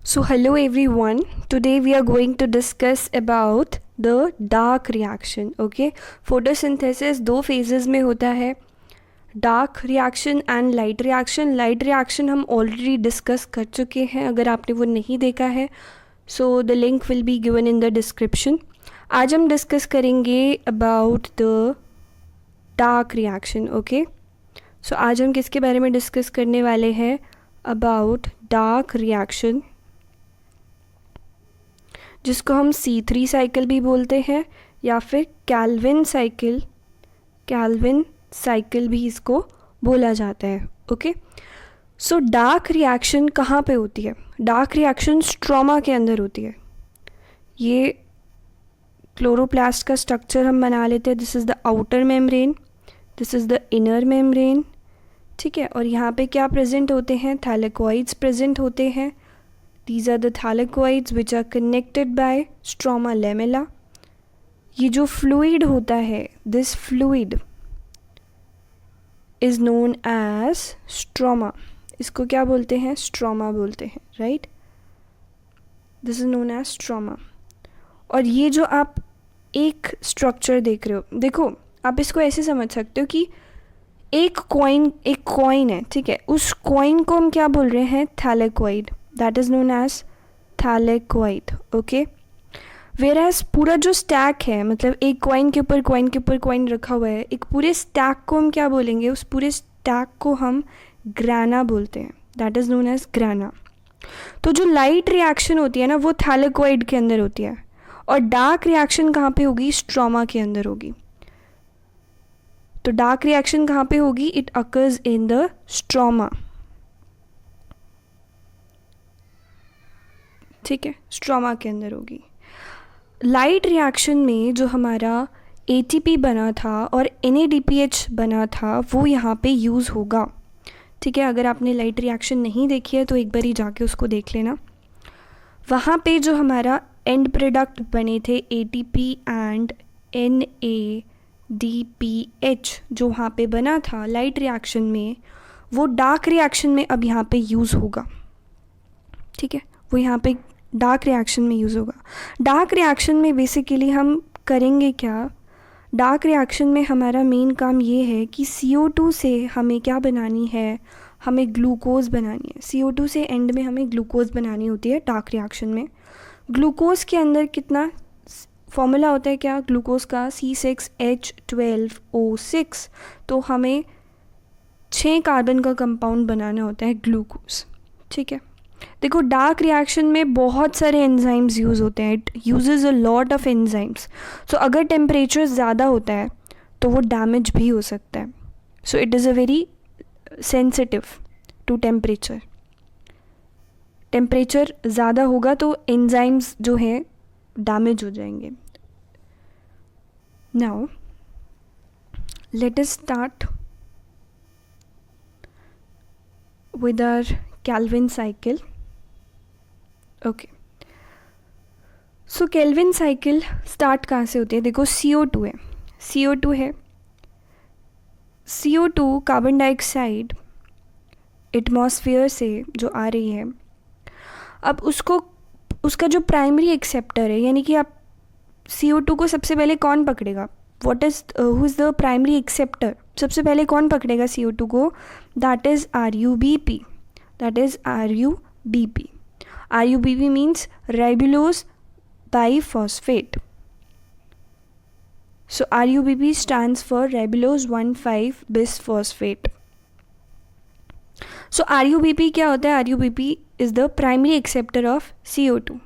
So hello everyone, today we are going to discuss about the dark reaction. Okay, photosynthesis दो phases में होता है, dark reaction and light reaction. Light reaction हम already discuss कर चुके हैं, अगर आपने वो नहीं देखा है so the link will be given in the description. आज हम डिस्कस करेंगे about the dark reaction. Okay, so आज हम किसके बारे में डिस्कस करने वाले हैं? अबाउट डार्क रिएक्शन, जिसको हम C3 साइकिल भी बोलते हैं या फिर कैल्विन साइकिल भी इसको बोला जाता है. ओके, सो डार्क रिएक्शन कहाँ पे होती है? डार्क रिएक्शन स्ट्रोमा के अंदर होती है. ये क्लोरोप्लास्ट का स्ट्रक्चर हम बना लेते हैं. This is the outer membrane, this is the inner membrane. ठीक है, और यहाँ पे क्या प्रेजेंट होते हैं? थैलेकोइड्स प्रेजेंट होते हैं. These are the thylakoids which are connected by stroma lamella. ये जो fluid होता है, this fluid is known as stroma. इसको क्या बोलते हैं? stroma बोलते हैं, right? This is known as stroma. और ये जो आप एक structure देख रहे हो, देखो आप इसको ऐसे समझ सकते हो कि एक कॉइन है, ठीक है, उस कॉइन को हम क्या बोल रहे हैं? थैलेकोइड. That is known as thylakoid. Okay, whereas पूरा जो स्टैक है, मतलब एक कॉइन के ऊपर कॉइन रखा हुआ है, एक पूरे स्टैक को हम क्या बोलेंगे? उस पूरे स्टैक को हम ग्राना बोलते हैं. That is known as ग्राना. तो जो लाइट रिएक्शन होती है ना, वो थैलेकोइड के अंदर होती है, और डार्क रिएक्शन कहाँ पे होगी? स्ट्रोमा के अंदर होगी. तो डार्क रिएक्शन कहाँ पे होगी? It occurs in the stroma. ठीक है, स्ट्रोमा के अंदर होगी. लाइट रिएक्शन में जो हमारा ATP बना था और NADPH बना था, वो यहाँ पे यूज़ होगा. ठीक है, अगर आपने लाइट रिएक्शन नहीं देखी है तो एक बार ही जाके उसको देख लेना. वहाँ पे जो हमारा एंड प्रोडक्ट बने थे ATP एंड NADPH, जो वहाँ पे बना था लाइट रिएक्शन में, वो डार्क रिएक्शन में अब यहाँ पे यूज़ होगा. ठीक है, वो यहाँ पे डार्क रिएक्शन में यूज़ होगा. डार्क रिएक्शन में बेसिकली हम करेंगे क्या? डार्क रिएक्शन में हमारा मेन काम ये है कि CO2 से हमें क्या बनानी है? हमें ग्लूकोज बनानी है. CO2 से एंड में हमें ग्लूकोज बनानी होती है डार्क रिएक्शन में. ग्लूकोज के अंदर कितना फॉर्मूला होता है? क्या ग्लूकोज का? C6H12O6. तो हमें 6 कार्बन का कंपाउंड बनाना होता है ग्लूकोज. ठीक है, देखो डार्क रिएक्शन में बहुत सारे एंजाइम्स यूज़ होते हैं. It uses a lot of enzymes. So अगर टेम्परेचर ज़्यादा होता है तो वो डैमेज भी हो सकता है. So it is a very sensitive to temperature. Temperature ज़्यादा होगा तो एंजाइम्स जो हैं डैमेज हो जाएंगे. Now let us start with our Calvin cycle. Okay, so Calvin cycle start कहाँ से होती है? देखो CO2 है, CO2 कार्बन डाइऑक्साइड एटमॉस्फेयर से जो आ रही है, अब उसका जो प्राइमरी एक्सेप्टर है, यानी कि आप CO2 को सबसे पहले कौन पकड़ेगा? Who is the primary acceptor? सबसे पहले कौन पकड़ेगा CO2 को? That is RUBP. RUBP means ribulose biphosphate. So RUBP stands for ribulose 1,5-bisphosphate. So RUBP क्या होता है? RUBP is the primary acceptor of CO2.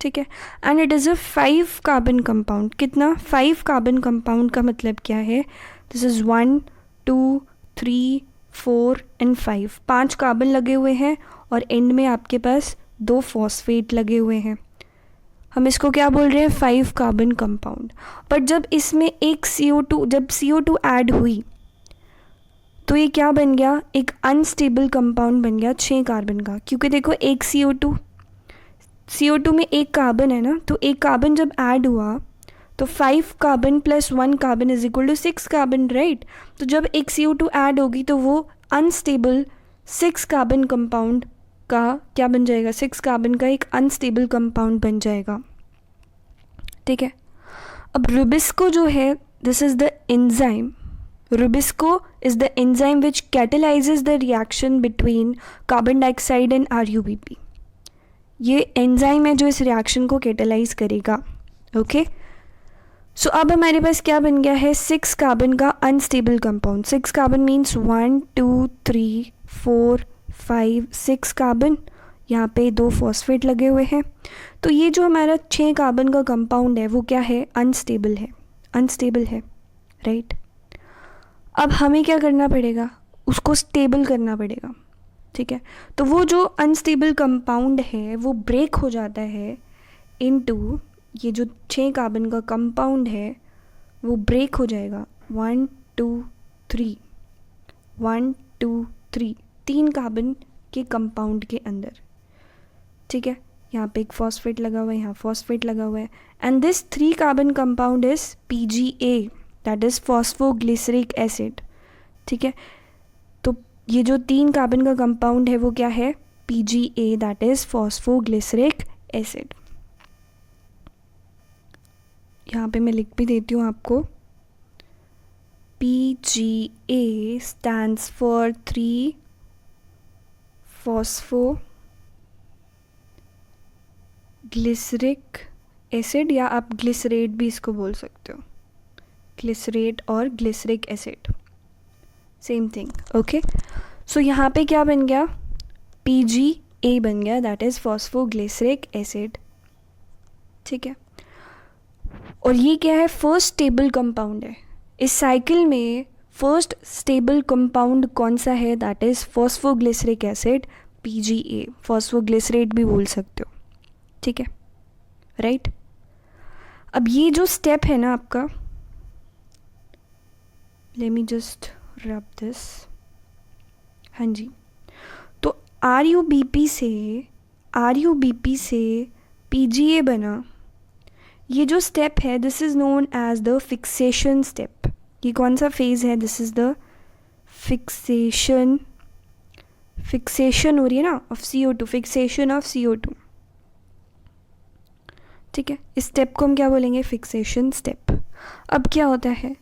ठीक है, and it is a 5 carbon compound. कितना? 5 कार्बन कंपाउंड का मतलब क्या है? This is 1, 2, 3, 4 and 5. 5 कार्बन लगे हुए हैं और एंड में आपके पास 2 फॉस्फेट लगे हुए हैं. हम इसको क्या बोल रहे हैं? 5 कार्बन कंपाउंड. बट जब इसमें एक जब CO2 ऐड हुई तो ये क्या बन गया? एक अनस्टेबल कंपाउंड बन गया 6 कार्बन का. क्योंकि देखो एक CO2 में एक कार्बन है ना, तो एक कार्बन जब ऐड हुआ तो 5 carbon plus 1 carbon is equal to 6 carbon, right? तो जब एक CO2 ऐड होगी तो वो अनस्टेबल 6 कार्बन कंपाउंड का क्या बन जाएगा, 6 कार्बन का एक अनस्टेबल कंपाउंड बन जाएगा, ठीक है। अब रुबिस्को जो है, this is the enzyme, rubisco is the enzyme which catalyses the reaction between carbon dioxide and RuBP। ये एंजाइम है जो इस रिएक्शन को कैटेलाइज करेगा, ओके। सो अब हमारे पास क्या बन गया है, 6 कार्बन का unstable compound. 6 carbon means 1 2 3 4 5 6 carbon, यहाँ पे 2 फॉस्फेट लगे हुए हैं। तो ये जो हमारा 6 कार्बन का कंपाउंड है वो क्या है, अनस्टेबल है, अनस्टेबल है, राइट। अब हमें क्या करना पड़ेगा, उसको स्टेबल करना पड़ेगा, ठीक है। तो वो जो अनस्टेबल कंपाउंड है वो ब्रेक हो जाता है इनटू, ये जो 6 कार्बन का कंपाउंड है वो ब्रेक हो जाएगा 1 2 3 1 2 3 3 कार्बन के कंपाउंड के अंदर, ठीक है। यहाँ पे एक फॉस्फेट लगा हुआ है, यहाँ फॉस्फेट लगा हुआ है, and this 3 carbon compound is PGA, that is phosphoglyceric acid, ठीक है। तो ये जो 3 कार्बन का कंपाउंड है वो क्या है, PGA, that is phosphoglyceric acid. यहाँ पे मैं लिख भी देती हूँ आपको, PGA stands for 3 phosphoglyceric acid, या आप ग्लिसरेट भी इसको बोल सकते हो, ग्लिसरेट और glyceric acid same thing, okay. So यहाँ पे क्या बन गया, PGA बन गया, दैट इज फॉस्फोग्लिसरिक एसिड, ठीक है। और ये क्या है, फर्स्ट स्टेबल कंपाउंड है इस साइकिल में। फर्स्ट स्टेबल कंपाउंड कौन सा है, that is phosphoglyceric acid, PGA, phosphoglycerate भी बोल सकते हो, ठीक है, राइट। अब ये जो स्टेप है ना आपका, let me just rub this, हाँ जी। तो RuBP से PGA बना, ये जो स्टेप है this is known as the fixation step. ये कौन सा फेज है, दिस इज़ द फिक्सेशन हो रही है ना of CO2, fixation of CO2, ठीक है। इस स्टेप को हम क्या बोलेंगे, फिक्सेशन स्टेप। अब क्या होता है,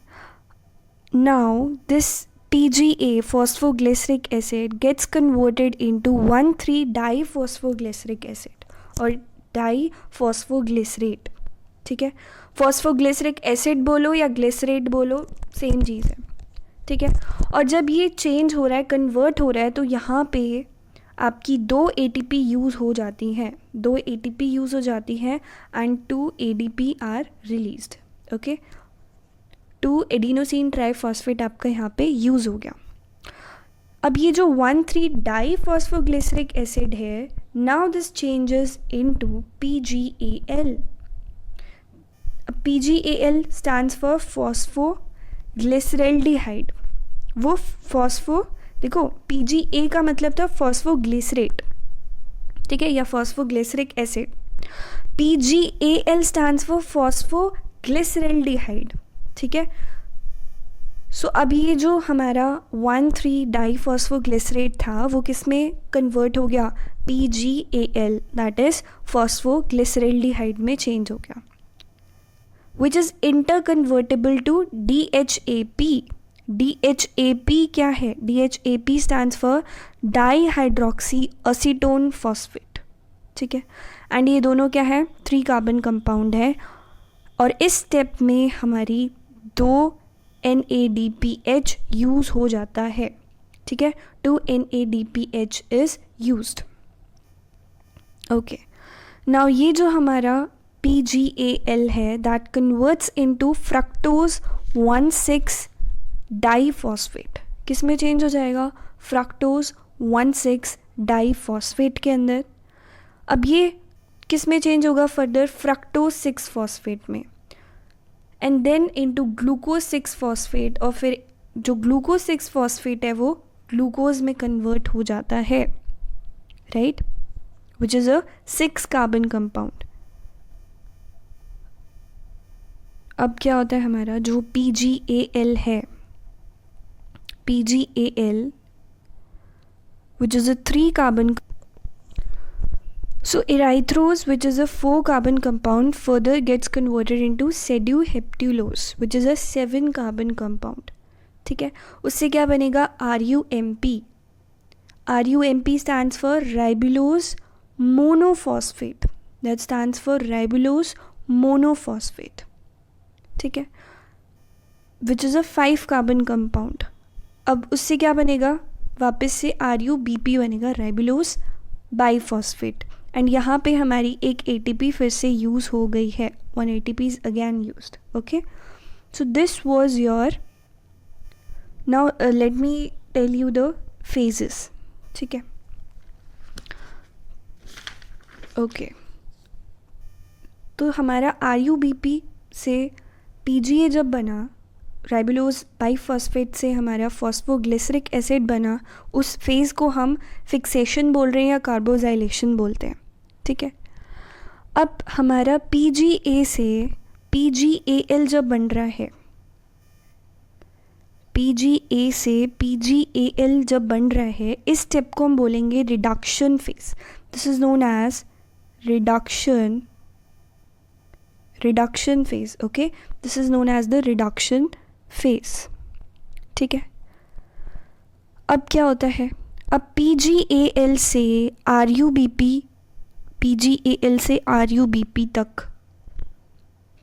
now this PGA phosphoglyceric acid gets converted into 1,3 diphosphoglyceric acid और डाईफॉस्फोग्लिसरेट, ठीक है। फॉस्फोग्लिसरिक एसिड बोलो या ग्लिसरेट बोलो, सेम चीज़ है, ठीक है। और जब ये चेंज हो रहा है, कन्वर्ट हो रहा है, तो यहाँ पे आपकी 2 ATP यूज़ हो जाती हैं, 2 ATP यूज़ हो जाती हैं and 2 ADP are released, okay. 2 adenosine triphosphate आपका यहाँ पे यूज़ हो गया। अब ये जो 1,3 डाईफॉस्फोग्लिसरिक एसिड है, now this changes into PGAL। PGAL stands for phosphoglyceraldehyde. वो देखो PGA का मतलब था फॉस्फोग्लिसरेट, ठीक है, या phosphoglyceric acid. PGAL stands for phosphoglyceraldehyde, ठीक है। सो अब ये जो हमारा 1,3 डाईफॉस्फोग्लिसरेट था वो किस में कन्वर्ट हो गया, PGAL, दैट इज फॉस्फोग्लिसरल्डिहाइड में चेंज हो गया, which is interconvertible to DHAP। DHAP क्या है, DHAP stands for dihydroxy acetone phosphate, ठीक है। एंड ये दोनों क्या है, 3 कार्बन कंपाउंड है, और इस स्टेप में हमारी 2 NADPH यूज़ हो जाता है, ठीक है, 2 NADPH is used, okay. Now ये जो हमारा PGAL है that converts into fructose 1,6 diphosphate, किस में चेंज हो जाएगा, फ्रक्टोज 1,6 डाईफॉस्फेट के अंदर। अब ये किस में चेंज होगा फर्दर, फ्रक्टोज 6 फॉस्फेट में, and then into glucose 6 phosphate, और फिर जो ग्लूकोज 6 फॉस्फेट है वो ग्लूकोज में कन्वर्ट हो जाता है, right, which is a 6 carbon compound. अब क्या होता है हमारा जो PGAL है, PGAL which is a 3 carbon So erythrose, which is a 4-carbon compound, further gets converted into seduheptulose, which is a 7-carbon compound. ठीक है, उससे क्या बनेगा? RUMP. RUMP stands for ribulose monophosphate. That stands for ribulose monophosphate. ठीक है, which is a 5-carbon compound. अब उससे क्या बनेगा? वापस से RUBP बनेगा, राइबुलोज बाइफॉस्फेट. एंड यहाँ पे हमारी एक ATP फिर से यूज़ हो गई है. 1 ATP is again used. Okay, so this was your, now let me tell you the phases. ठीक है, ओके. तो हमारा RUBP से PGA जब बना, राइबुलोज बाइफॉस्फेट से हमारा फॉस्फोग्लिसरिक एसिड बना, उस फेज़ को हम फिक्सेशन बोल रहे हैं या कार्बोजाइलेशन बोलते हैं. ठीक है, अब हमारा PGA से PGAL जब बन रहा है, PGA से PGAL जब बन रहा है, इस स्टेप को हम बोलेंगे reduction phase. This is known as reduction phase. Okay, this is known as the reduction phase. ठीक है, अब क्या होता है? अब PGAL से RUBP, PGAL से RUBP तक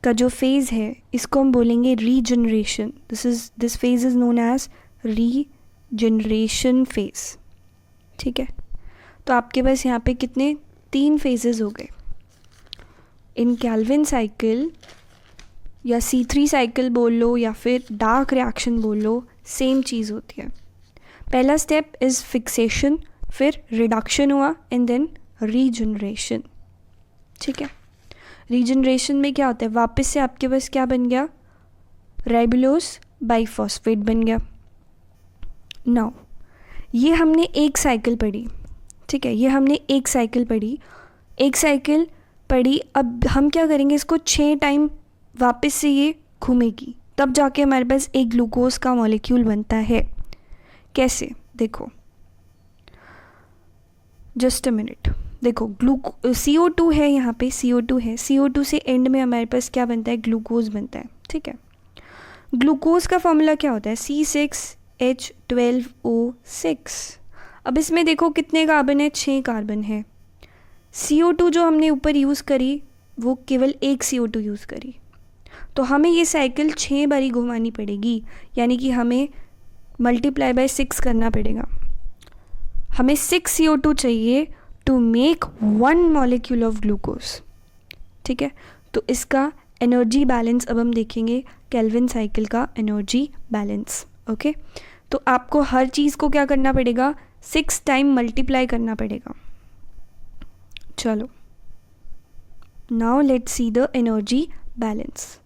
का जो फेज़ है, इसको हम बोलेंगे regeneration. This phase is known as regeneration phase. ठीक है, तो आपके पास यहाँ पे कितने 3 फेजेस हो गए. इन कैल्विन साइकिल या C3 साइकिल बोल लो या फिर डार्क रिएक्शन बोल लो, सेम चीज़ होती है. पहला स्टेप इज़ फिक्सेशन, फिर रिडक्शन हुआ एंड देन रीजनरेशन. ठीक है, रीजनरेशन में क्या होता है? वापस से आपके पास क्या बन गया? राइबुलोज बाइफॉस्फेट बन गया. नाउ ये हमने एक साइकिल पढ़ी. ठीक है, ये हमने एक साइकिल पढ़ी. अब हम क्या करेंगे? इसको 6 टाइम वापस से ये घूमेगी, तब जाके हमारे पास एक ग्लूकोज का मॉलिक्यूल बनता है. कैसे? देखो, जस्ट अ मिनट. देखो, CO2 है, यहाँ पे CO2 है. CO2 से एंड में हमारे पास क्या बनता है? ग्लूकोज बनता है. ठीक है, ग्लूकोज का फॉर्मूला क्या होता है? C6H12O6. अब इसमें देखो कितने कार्बन है? 6 कार्बन है. CO2 जो हमने ऊपर यूज़ करी, वो केवल एक CO2 यूज़ करी, तो हमें ये साइकिल 6 बारी घुमानी पड़ेगी. यानी कि हमें मल्टीप्लाई बाय 6 करना पड़ेगा. हमें 6 CO2 चाहिए to make 1 molecule of glucose. ठीक है, तो इसका एनर्जी बैलेंस अब हम देखेंगे, केल्विन साइकिल का एनर्जी बैलेंस. ओके, तो आपको हर चीज़ को क्या करना पड़ेगा? 6 टाइम मल्टीप्लाई करना पड़ेगा. चलो, now let's see the energy balance.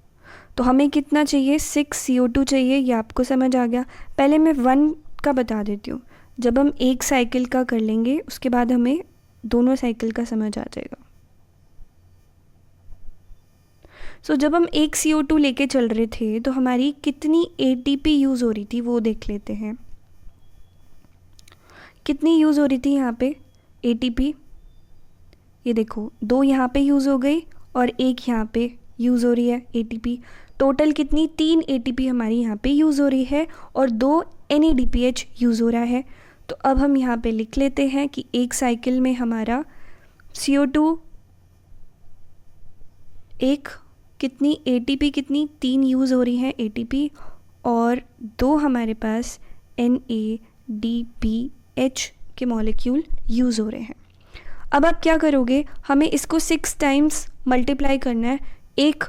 तो हमें कितना चाहिए? 6 CO2 चाहिए. ये आपको समझ आ गया. पहले मैं 1 का बता देती हूँ. जब हम एक साइकिल का कर लेंगे, उसके बाद हमें दोनों साइकिल का समझ आ जाएगा. सो जब हम एक CO2 लेके चल रहे थे, तो हमारी कितनी ATP यूज़ हो रही थी वो देख लेते हैं. कितनी यूज़ हो रही थी यहाँ पे ATP? ये देखो, 2 यहाँ पे यूज़ हो गई और 1 यहाँ पे यूज़ हो रही है ATP. टोटल कितनी? 3 ATP हमारी यहाँ पे यूज़ हो रही है और 2 NADPH यूज़ हो रहा है. तो अब हम यहाँ पे लिख लेते हैं कि एक साइकिल में हमारा CO2 एक कितनी ATP कितनी 3 यूज़ हो रही है ATP, और 2 हमारे पास NADPH के मॉलिक्यूल यूज़ हो रहे हैं. अब आप क्या करोगे? हमें इसको 6 टाइम्स मल्टीप्लाई करना है एक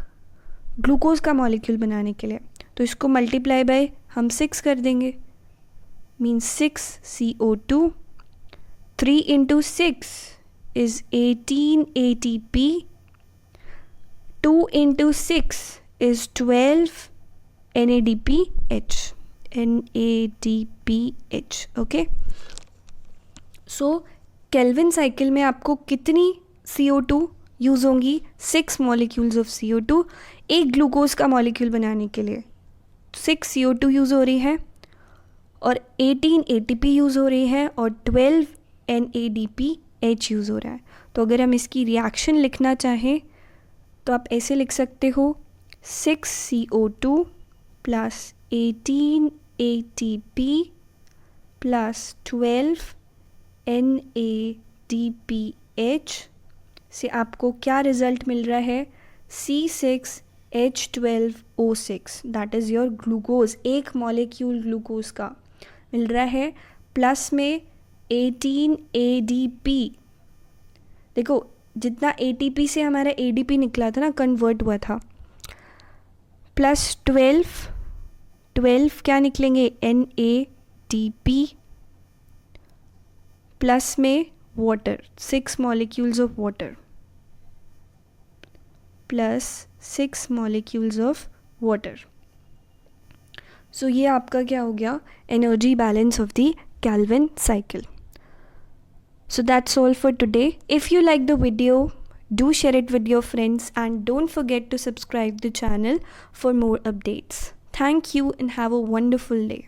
ग्लूकोज का मॉलिक्यूल बनाने के लिए. तो इसको मल्टीप्लाई बाय हम 6 कर देंगे. Means 6 CO2, 3 into 6 is 18 ATP, 2 into 6 is 12 NADPH. Okay, so Calvin cycle में आपको कितनी CO2 यूज़ होंगी? 6 मॉलिक्यूल्स ऑफ CO2 एक ग्लूकोज का मॉलिक्यूल बनाने के लिए. 6 CO2 यूज़ हो रही है और 18 ATP यूज़ हो रही है और 12 NADPH यूज़ हो रहा है. तो अगर हम इसकी रिएक्शन लिखना चाहें तो आप ऐसे लिख सकते हो 6CO2 plus 18 ATP plus 12 NADPH से आपको क्या रिज़ल्ट मिल रहा है, C6H12O6, that is your glucose, एक मॉलिक्यूल ग्लूकोज का मिल रहा है, प्लस में 18 ADP। देखो जितना ATP से हमारा ADP निकला था ना, कन्वर्ट हुआ था, प्लस 12 क्या निकलेंगे, NADP, प्लस में water, 6 molecules of water, plus 6 molecules of water. So ये आपका क्या हो गया, energy balance of the Calvin cycle. So that's all for today. If you like the video, do share it with your friends and don't forget to subscribe the channel for more updates. Thank you and have a wonderful day.